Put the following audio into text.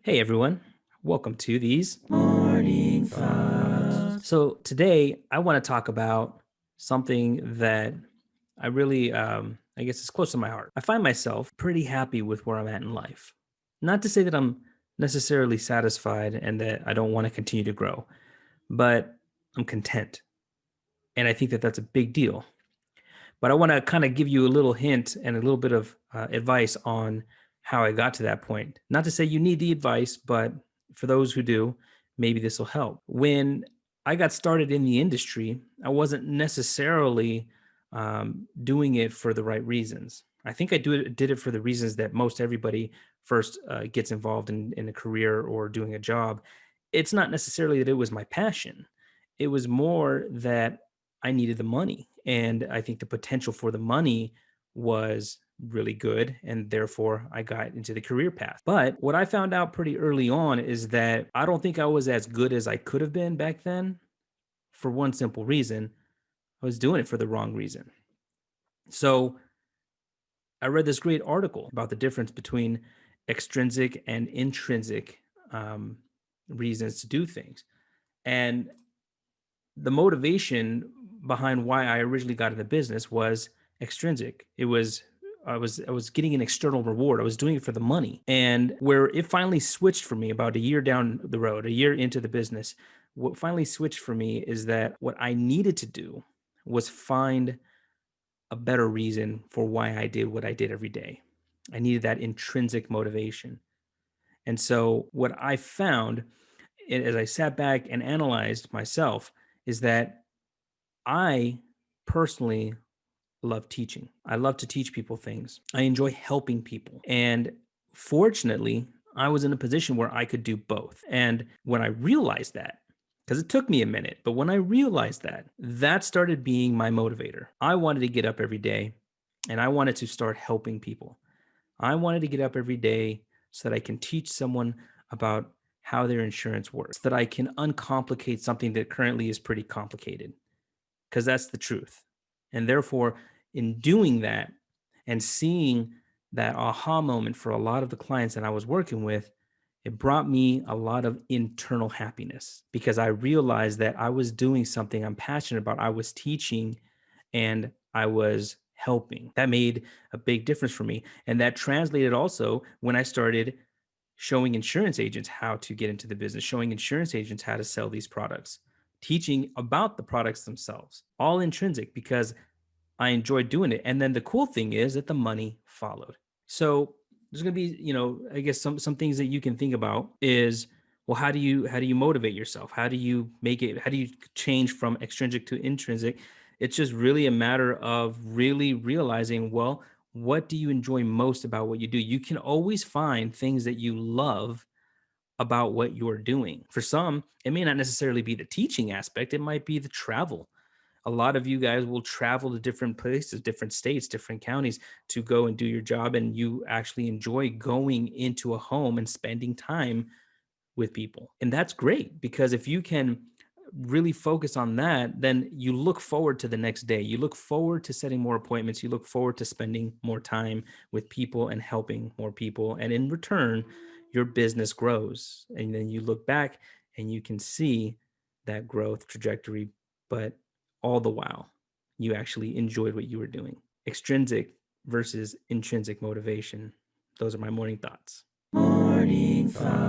Hey everyone, welcome to these Morning thoughts. So today I want to talk about something that I really, I guess, is close to my heart. I find myself pretty happy with where I'm at in life. Not to say that I'm necessarily satisfied and that I don't want to continue to grow, but I'm content, and I think that that's a big deal. But I want to kind of give you a little hint and a little bit of advice on how I got to that point. Not to say you need the advice, but for those who do, maybe this will help. When I got started in the industry, I wasn't necessarily doing it for the right reasons. I think did it for the reasons that most everybody first gets involved in a career or doing a job. It's not necessarily that it was my passion. It was more that I needed the money. And I think the potential for the money was really good. And therefore, I got into the career path. But what I found out pretty early on is that I don't think I was as good as I could have been back then for one simple reason. I was doing it for the wrong reason. So I read this great article about the difference between extrinsic and intrinsic um, reasons to do things. And the motivation behind why I originally got in the business was extrinsic. It was I was getting an external reward. I was doing it for the money. And where it finally switched for me about a year down the road, a year into the business, what finally switched for me is that what I needed to do was find a better reason for why I did what I did every day. I needed that intrinsic motivation. And so what I found as I sat back and analyzed myself is that I personally love teaching. I love to teach people things. I enjoy helping people. And fortunately, I was in a position where I could do both. And when I realized that, because it took me a minute, but when I realized that, that started being my motivator. I wanted to get up every day and I wanted to start helping people. I wanted to get up every day so that I can teach someone about how their insurance works, so that I can uncomplicate something that currently is pretty complicated, because that's the truth. And therefore, in doing that and seeing that aha moment for a lot of the clients that I was working with, it brought me a lot of internal happiness because I realized that I was doing something I'm passionate about. I was teaching and I was helping. That made a big difference for me. And that translated also when I started showing insurance agents how to get into the business, showing insurance agents how to sell these products, teaching about the products themselves, all intrinsic because I enjoyed doing it. And then the cool thing is that the money followed. So there's going to be, I guess some things that you can think about is, well, how do you motivate yourself? How do you make it, how do you change from extrinsic to intrinsic? It's just really a matter of really realizing, well, what do you enjoy most about what you do? You can always find things that you love about what you're doing. For some, it may not necessarily be the teaching aspect, it might be the travel. A lot of you guys will travel to different places, different states, different counties to go and do your job, and you actually enjoy going into a home and spending time with people. And that's great because if you can really focus on that, then you look forward to the next day. You look forward to setting more appointments. You look forward to spending more time with people and helping more people. And in return, your business grows. And then you look back and you can see that growth trajectory. But all the while, you actually enjoyed what you were doing. Extrinsic versus intrinsic motivation. Those are my morning thoughts. Morning thoughts.